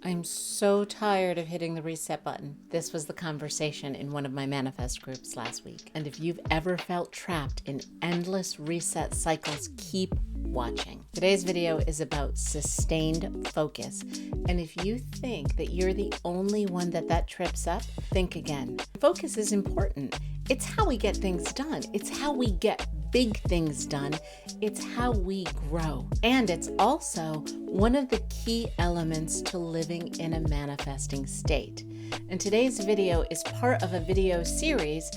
I'm so tired of hitting the reset button. This was the conversation in one of my manifest groups last week. And if you've ever felt trapped in endless reset cycles, keep watching. Today's video is about sustained focus. And if you think that you're the only one that trips up, think again. Focus is important. It's how we get things done. It's how we get big things done. It's how we grow. And it's also one of the key elements to living in a manifesting state. And today's video is part of a video series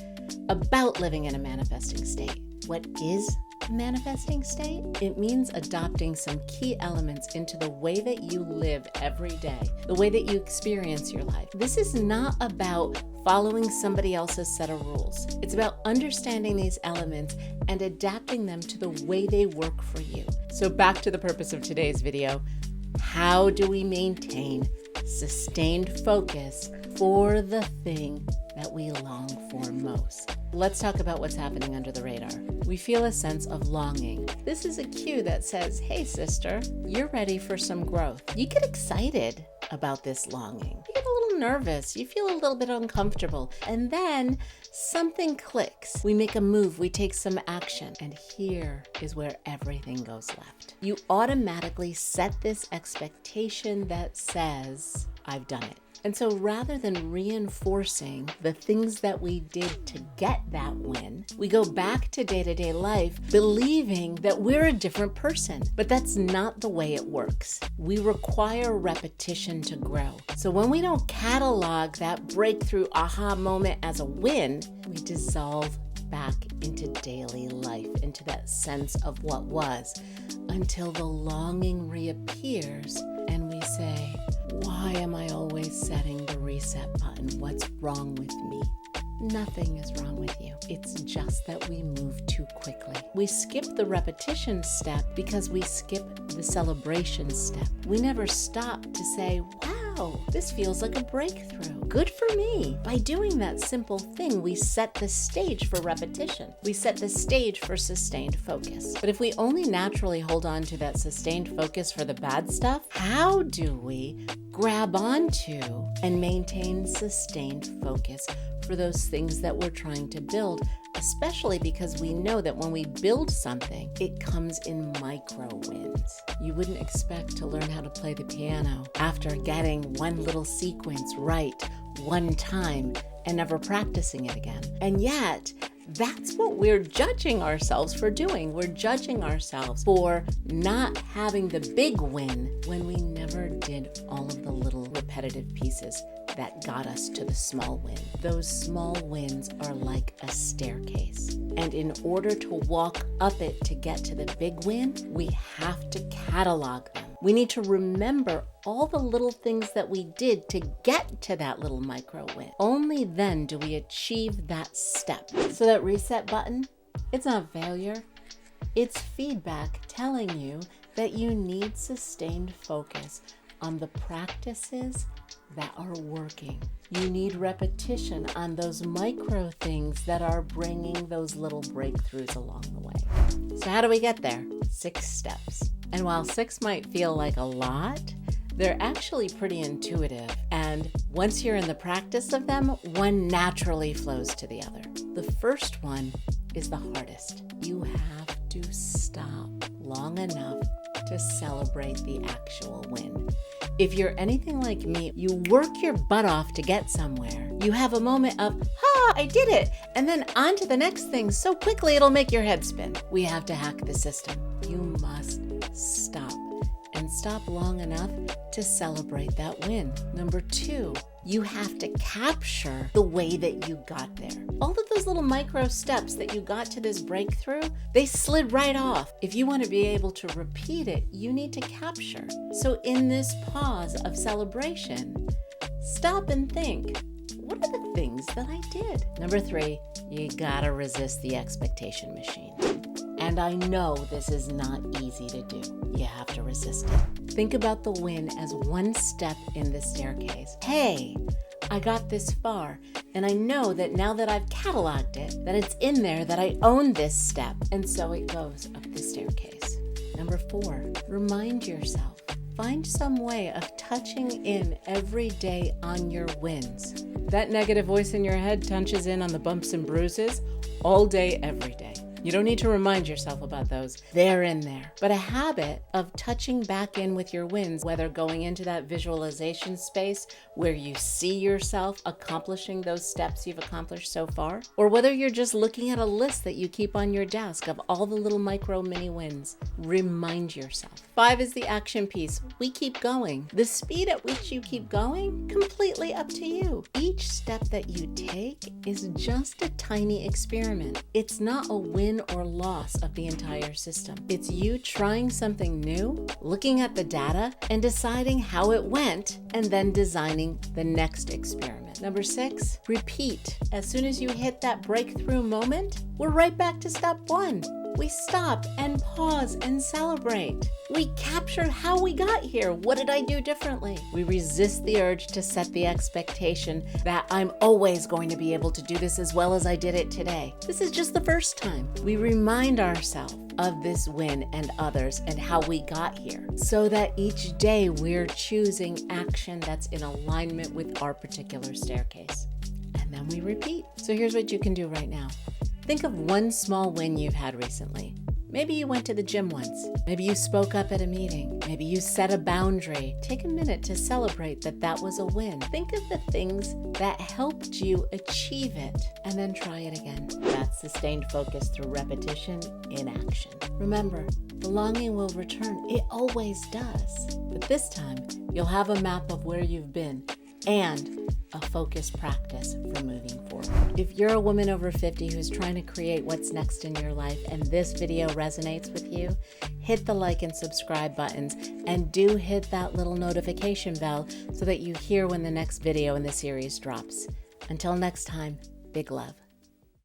about living in a manifesting state. What is a manifesting state? It means adopting some key elements into the way that you live every day, the way that you experience your life. This is not about following somebody else's set of rules. It's about understanding these elements and adapting them to the way they work for you. So back to the purpose of today's video. How do we maintain sustained focus for the thing that we long for most? Let's talk about what's happening under the radar. We feel a sense of longing. This is a cue that says, hey sister, you're ready for some growth. You get excited about this longing. You get a little nervous. You feel a little bit uncomfortable. And then something clicks. We make a move. We take some action. And here is where everything goes left. You automatically set this expectation that says, I've done it. And so rather than reinforcing the things that we did to get that win, we go back to day-to-day life believing that we're a different person. But that's not the way it works. We require repetition to grow. So when we don't catalog that breakthrough aha moment as a win, we dissolve back into daily life, into that sense of what was, until the longing reappears and we say, why am I always setting the reset button? What's wrong with me? Nothing is wrong with you. It's just that we move too quickly. We skip the repetition step because we skip the celebration step. We never stop to say, wow, this feels like a breakthrough. Good for me. By doing that simple thing, we set the stage for repetition. We set the stage for sustained focus. But if we only naturally hold on to that sustained focus for the bad stuff, how do we grab onto and maintain sustained focus for those things that we're trying to build, especially because we know that when we build something, it comes in micro wins. You wouldn't expect to learn how to play the piano after getting one little sequence right one time and never practicing it again. And yet, that's what we're judging ourselves for doing. We're judging ourselves for not having the big win when we never did all of the little repetitive pieces that got us to the small win. Those small wins are like a staircase. And in order to walk up it to get to the big win, we have to catalog them. We need to remember all the little things that we did to get to that little micro win. Only then do we achieve that step. So that reset button, it's not failure. It's feedback telling you that you need sustained focus on the practices that are working. You need repetition on those micro things that are bringing those little breakthroughs along the way. So how do we get there? 6 steps. And while 6 might feel like a lot, they're actually pretty intuitive. And once you're in the practice of them, one naturally flows to the other. The first one is the hardest. You have to stop long enough to celebrate the actual win. If you're anything like me, you work your butt off to get somewhere. You have a moment of, I did it, and then on to the next thing so quickly it'll make your head spin. We have to hack the system. You must stop, and stop long enough to celebrate that win. Number 2, you have to capture the way that you got there. All of those little micro steps that you got to this breakthrough, they slid right off. If you want to be able to repeat it, you need to capture. So in this pause of celebration, stop and think, what are the things that I did? Number 3, you gotta resist the expectation machine. And I know this is not easy to do. You have to resist it. Think about the win as one step in the staircase. Hey, I got this far, and I know that now that I've cataloged it, that it's in there, that I own this step. And so it goes up the staircase. Number 4, remind yourself find some way of touching in every day on your wins. That negative voice in your head touches in on the bumps and bruises all day, every day. You don't need to remind yourself about those. They're in there. But a habit of touching back in with your wins, whether going into that visualization space where you see yourself accomplishing those steps you've accomplished so far, or whether you're just looking at a list that you keep on your desk of all the little micro mini wins, remind yourself. 5 is the action piece. We keep going. The speed at which you keep going, completely up to you. Each step that you take is just a tiny experiment. It's not a win or loss of the entire system. It's you trying something new, looking at the data, and deciding how it went, and then designing the next experiment. Number 6, repeat. As soon as you hit that breakthrough moment, we're right back to step 1. We stop and pause and celebrate. We capture how we got here. What did I do differently? We resist the urge to set the expectation that I'm always going to be able to do this as well as I did it today. This is just the first time. We remind ourselves of this win and others and how we got here, so that each day we're choosing action that's in alignment with our particular staircase. And then we repeat. So here's what you can do right now. Think of one small win you've had recently. Maybe you went to the gym once. Maybe you spoke up at a meeting. Maybe you set a boundary. Take a minute to celebrate that was a win. Think of the things that helped you achieve it, and then try it again. That's sustained focus through repetition in action. Remember, belonging will return. It always does. But this time, you'll have a map of where you've been and a focused practice for moving forward. If you're a woman over 50 who's trying to create what's next in your life and this video resonates with you, hit the like and subscribe buttons, and do hit that little notification bell so that you hear when the next video in the series drops. Until next time, big love.